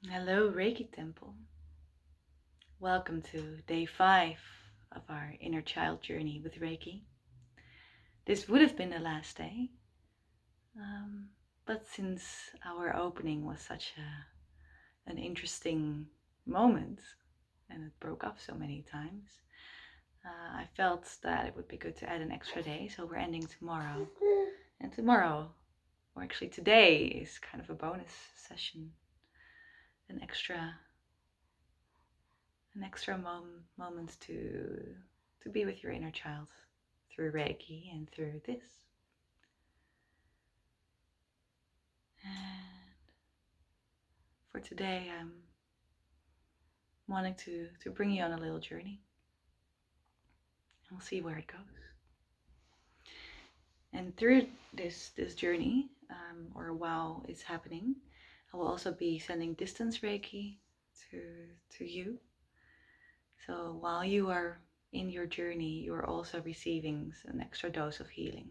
Hello, Reiki Temple. Welcome to day 5 of our inner child journey with Reiki. This would have been the last day, but since our opening was such an interesting moment and it broke up so many times, I felt that it would be good to add an extra day, so we're ending tomorrow. And tomorrow, or actually today, is kind of a bonus session, an extra moment to be with your inner child through Reiki and through this. And for today, I'm wanting to bring you on a little journey. And we'll see where it goes. And through this journey, or while it's happening, I will also be sending distance Reiki to you. So while you are in your journey, you are also receiving an extra dose of healing.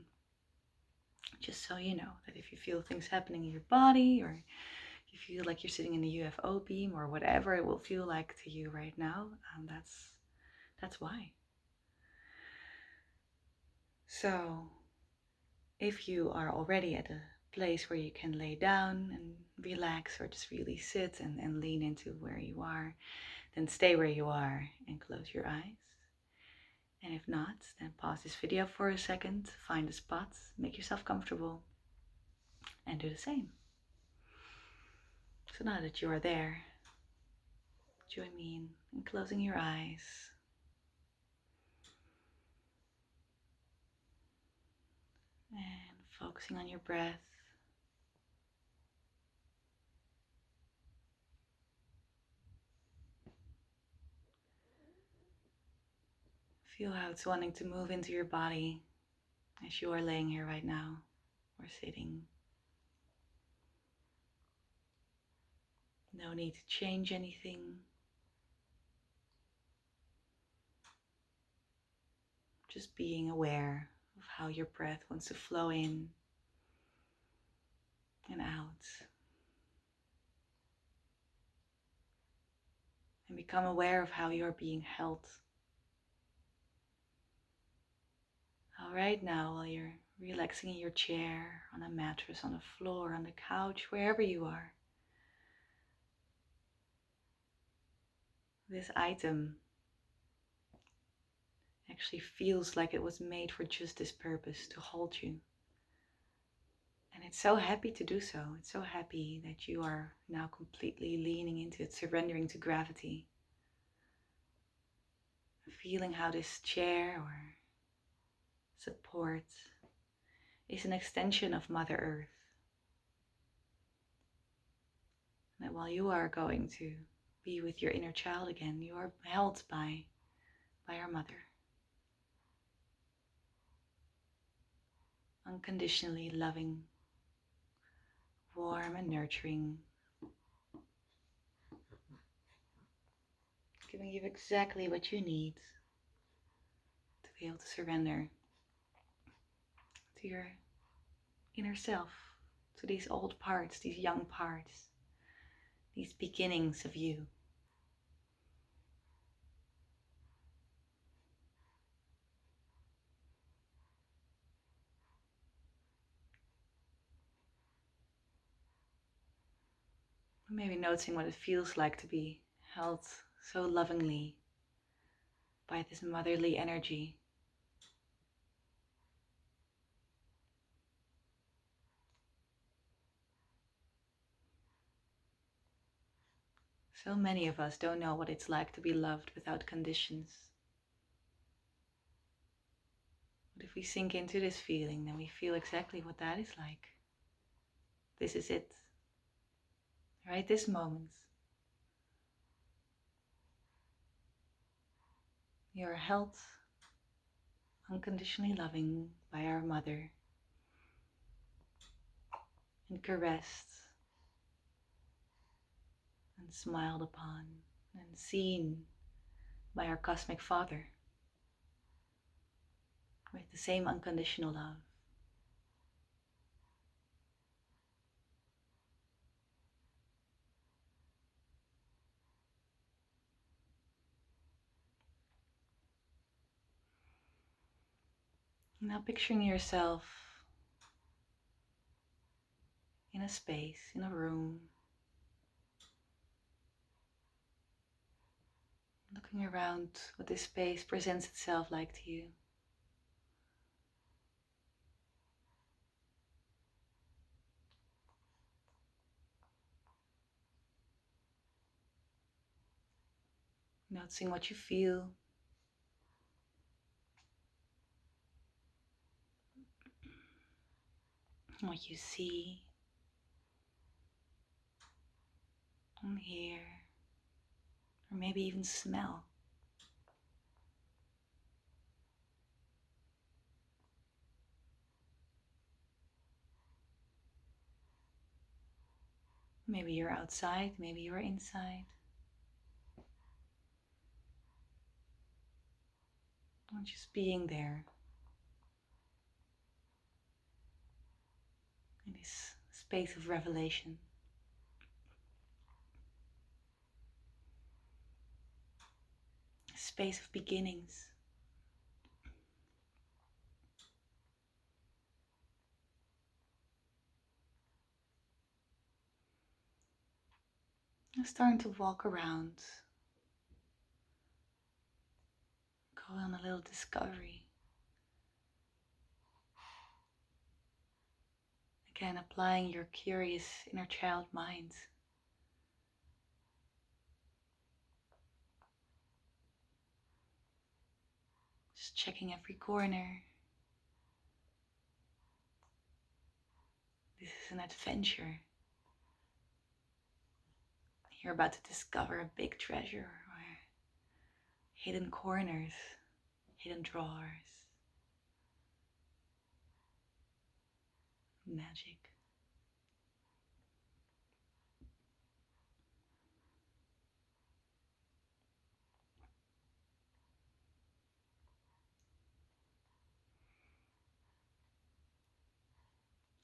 Just so you know that if you feel things happening in your body, or you feel like you're sitting in a UFO beam, or whatever it will feel like to you right now, that's why. So if you are already at a place where you can lay down and relax, or just really sit and lean into where you are, then stay where you are and close your eyes. And if not, then pause this video for a second, find a spot, make yourself comfortable, and do the same. So now that you are there, join me in closing your eyes and focusing on your breath. Feel how it's wanting to move into your body as you are laying here right now or sitting. No need to change anything. Just being aware of how your breath wants to flow in and out. And become aware of how you're being held. How right now, while you're relaxing in your chair, on a mattress, on the floor, on the couch, wherever you are, this item actually feels like it was made for just this purpose, to hold you. And it's so happy to do so. It's so happy that you are now completely leaning into it, surrendering to gravity. Feeling how this chair or support is an extension of Mother Earth. And that while you are going to be with your inner child again, you are held by our mother. Unconditionally loving, warm and nurturing, giving you exactly what you need to be able to surrender to your inner self, to these old parts, these young parts, these beginnings of you. Maybe noticing what it feels like to be held so lovingly by this motherly energy. So many of us don't know what it's like to be loved without conditions. But if we sink into this feeling, then we feel exactly what that is like. This is it. Right this moment. You are held, unconditionally loving by our mother, and caressed and smiled upon and seen by our cosmic father with the same unconditional love. Now picturing yourself in a space, in a room, looking around what this space presents itself like to you. Noticing what you feel, what you see and hear, or maybe even smell. Maybe you're outside, maybe you're inside. Or just being there in this space of revelation. A space of beginnings. I'm starting to walk around, go on a little discovery. Again, applying your curious inner child mind. Just checking every corner. This is an adventure. You're about to discover a big treasure or hidden corners, hidden drawers, magic.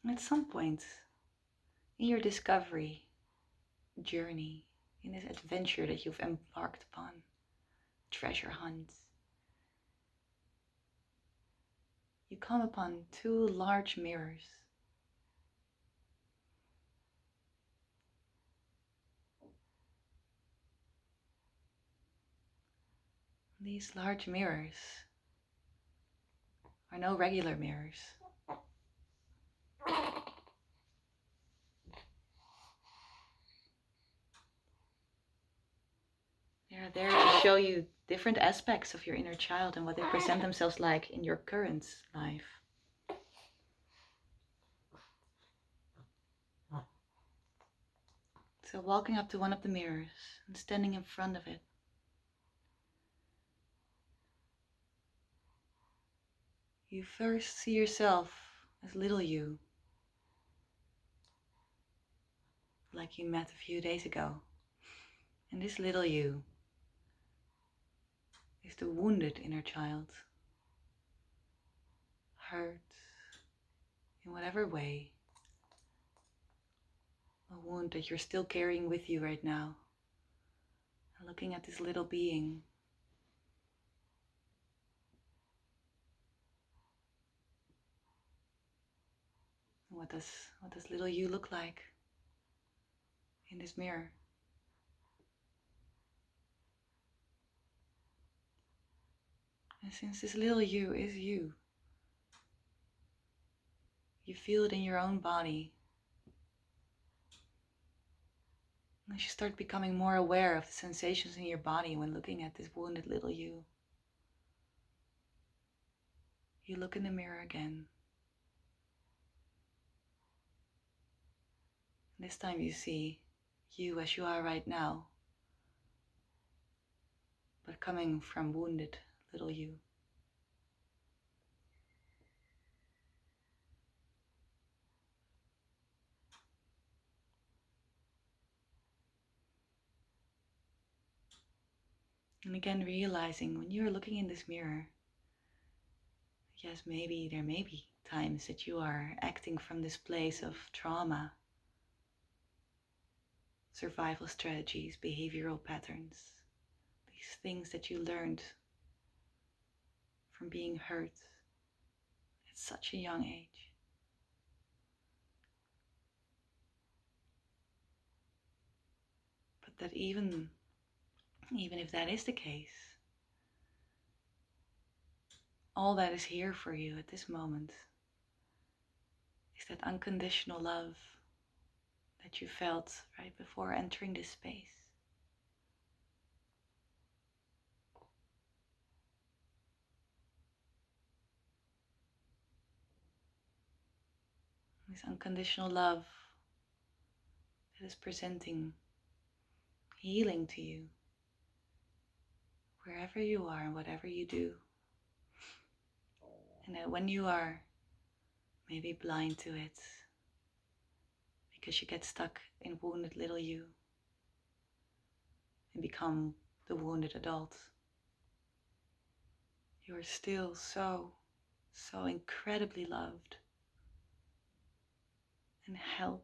And at some point in your discovery journey, in this adventure that you've embarked upon, treasure hunt, you come upon two large mirrors. These large mirrors are no regular mirrors. They're there to show you different aspects of your inner child and what they present themselves like in your current life. So walking up to one of the mirrors and standing in front of it, you first see yourself as little you, like you met a few days ago. And this little you is the wounded inner child, hurt in whatever way, a wound that you're still carrying with you right now. And looking at this little being, what does little you look like in this mirror? And since this little you is you, you feel it in your own body. As you start becoming more aware of the sensations in your body when looking at this wounded little you, you look in the mirror again. And this time you see you as you are right now, but coming from wounded little you. And again, realizing when you're looking in this mirror, yes, maybe there may be times that you are acting from this place of trauma, survival strategies, behavioral patterns, these things that you learned from being hurt, at such a young age. But that even if that is the case, all that is here for you at this moment is that unconditional love that you felt right before entering this space. This unconditional love that is presenting healing to you wherever you are and whatever you do. And that when you are maybe blind to it because you get stuck in wounded little you and become the wounded adult, you are still so incredibly loved and held.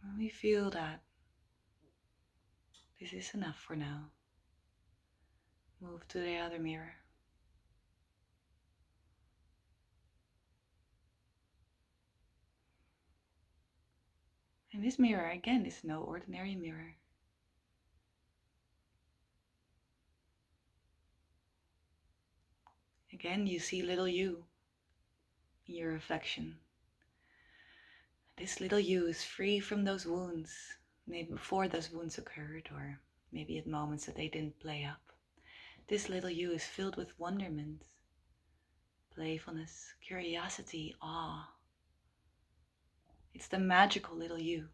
When we feel that this is enough for now, move to the other mirror. And this mirror, again, is no ordinary mirror. Again, you see little you in your reflection. This little you is free from those wounds, maybe before those wounds occurred, or maybe at moments that they didn't play up. This little you is filled with wonderment, playfulness, curiosity, awe. It's the magical little you,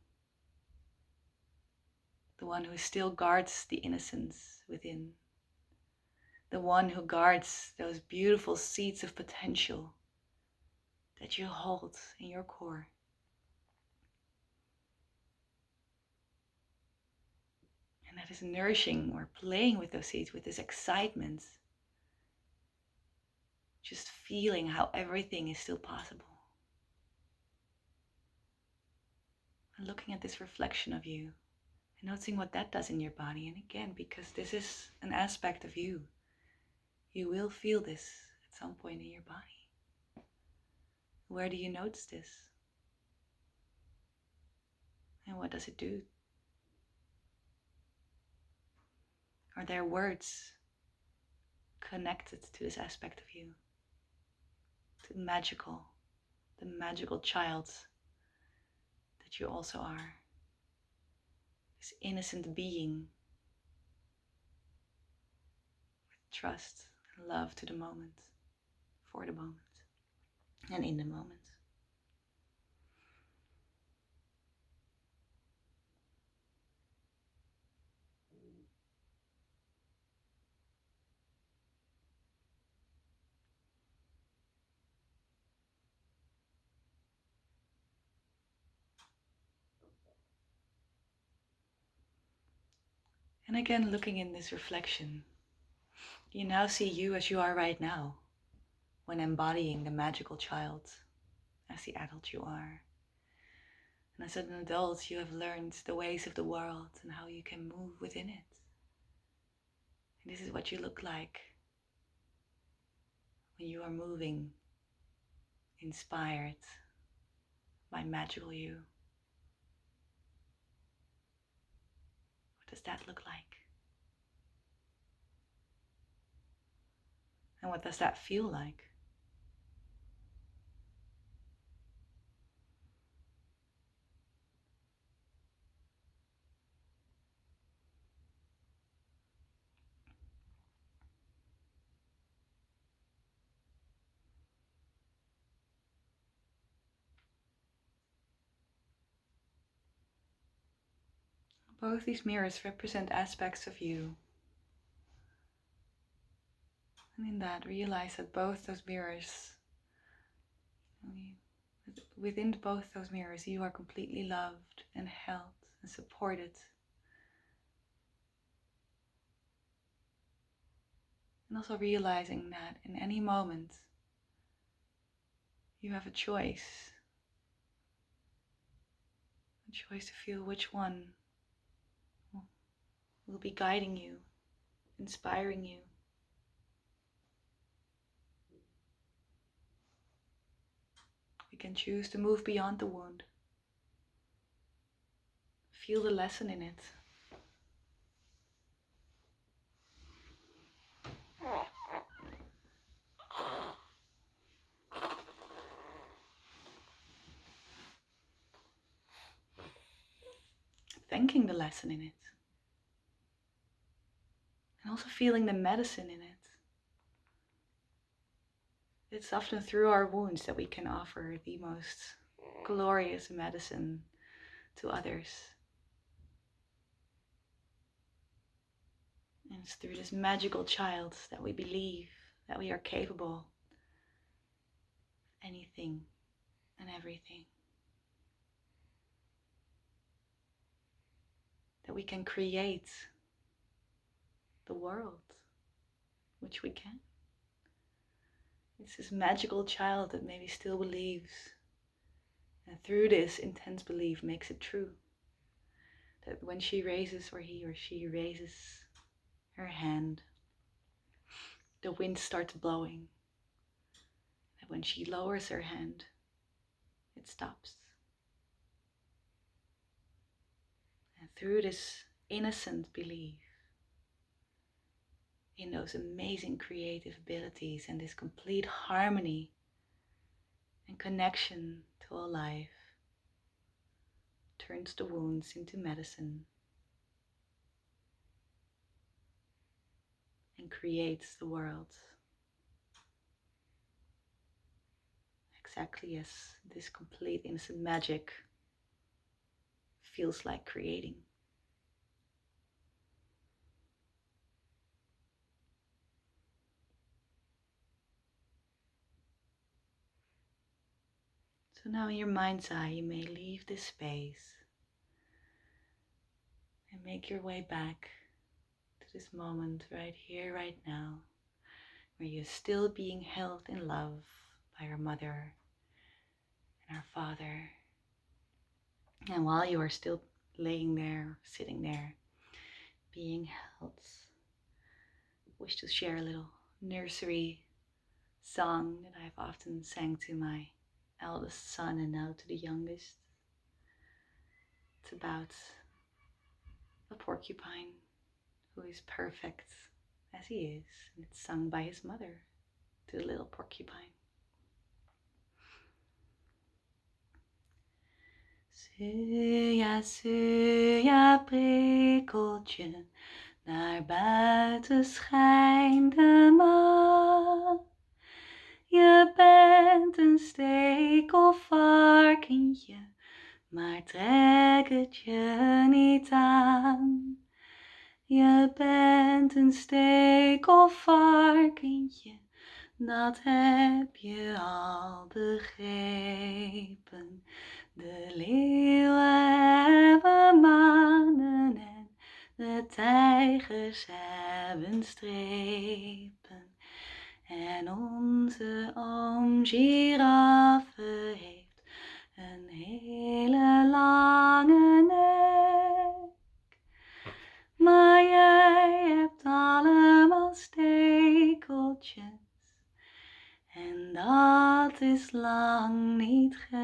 the one who still guards the innocence within, the one who guards those beautiful seeds of potential that you hold in your core. And that is nourishing or playing with those seeds with this excitement, just feeling how everything is still possible. And looking at this reflection of you and noticing what that does in your body. And again, because this is an aspect of you, you will feel this at some point in your body. Where do you notice this? And what does it do? Are there words connected to this aspect of you? To the magical child that you also are. This innocent being with trust and love to the moment, for the moment, and in the moment. And again, looking in this reflection, you now see you as you are right now, when embodying the magical child, as the adult you are. And as an adult, you have learned the ways of the world and how you can move within it. And this is what you look like when you are moving, inspired by magical you. What does that look like? And what does that feel like? Both these mirrors represent aspects of you. And in that, realize that both those mirrors, within both those mirrors, you are completely loved and held and supported. And also realizing that in any moment, you have a choice A choice to feel which one will be guiding you, inspiring you. We can choose to move beyond the wound. Feel the lesson in it. Thanking the lesson in it. And also feeling the medicine in it. It's often through our wounds that we can offer the most glorious medicine to others. And it's through this magical child that we believe that we are capable of anything and everything. That we can create the world, which we can. It's this magical child that maybe still believes, and through this intense belief makes it true. That when she raises, or he or she raises her hand, the wind starts blowing. That when she lowers her hand, it stops. And through this innocent belief in those amazing creative abilities and this complete harmony and connection to all life, turns the wounds into medicine and creates the world exactly as this complete innocent magic feels like creating. So now in your mind's eye you may leave this space and make your way back to this moment right here, right now, where you're still being held in love by your mother and our father. And while you are still laying there, sitting there, being held, I wish to share a little nursery song that I've often sang to my eldest son and now to the youngest. It's about a porcupine who is perfect as he is, and it's sung by his mother to the little porcupine. Suja, suja, prikkeltje, naar buiten schijnt de maan. Je bent een stekelvarkentje, maar trek het je niet aan. Je bent een stekelvarkentje, dat heb je al begrepen. De leeuwen hebben manen en de tijgers hebben strepen. En onze oom giraffe heeft een hele lange nek. Maar jij hebt allemaal stekeltjes. En dat is lang niet gek.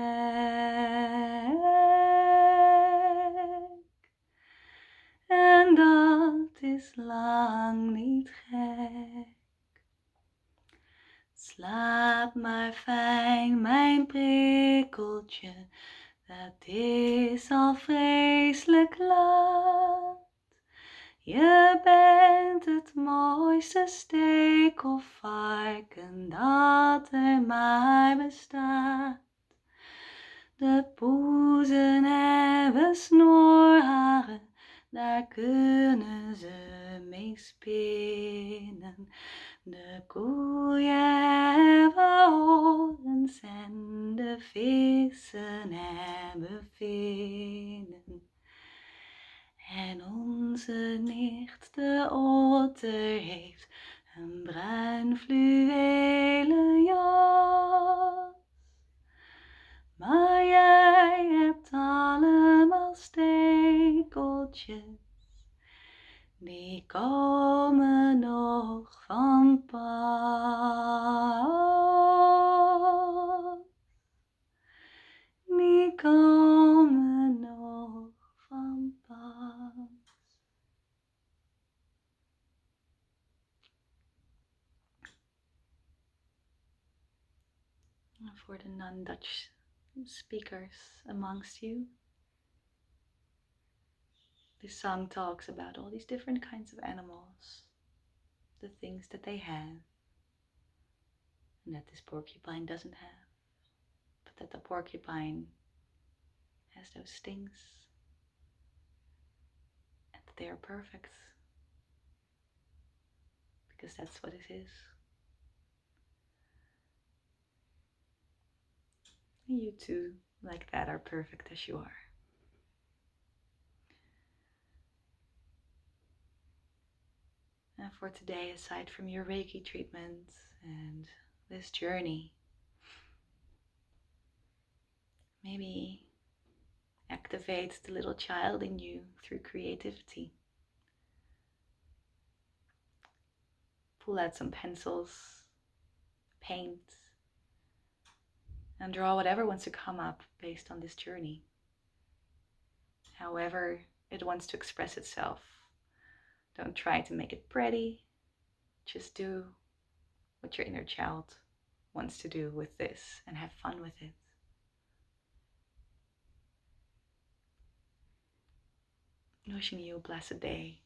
En dat is lang niet gek. Slaap maar fijn, mijn prikkeltje. Dat is al vreselijk laat. Je bent het mooiste stekelvarken dat er maar bestaat. De poezen hebben snorharen, daar kunnen ze mee spinnen. De koeien hebben horens en de vissen hebben vinnen. En onze nicht, de otter, heeft een bruin fluwelen jas. Maar jij hebt allemaal vogeltjes, die komen nog van pas. Die komen nog van pas. For the non-Dutch speakers amongst you, this song talks about all these different kinds of animals, the things that they have, and that this porcupine doesn't have, but that the porcupine has those stings, and that they are perfect, because that's what it is. And you too, like that, are perfect as you are. And for today, aside from your Reiki treatment and this journey, maybe activate the little child in you through creativity. Pull out some pencils, paint, and draw whatever wants to come up based on this journey. However it wants to express itself. Don't try to make it pretty. Just do what your inner child wants to do with this and have fun with it. Wishing you a blessed day.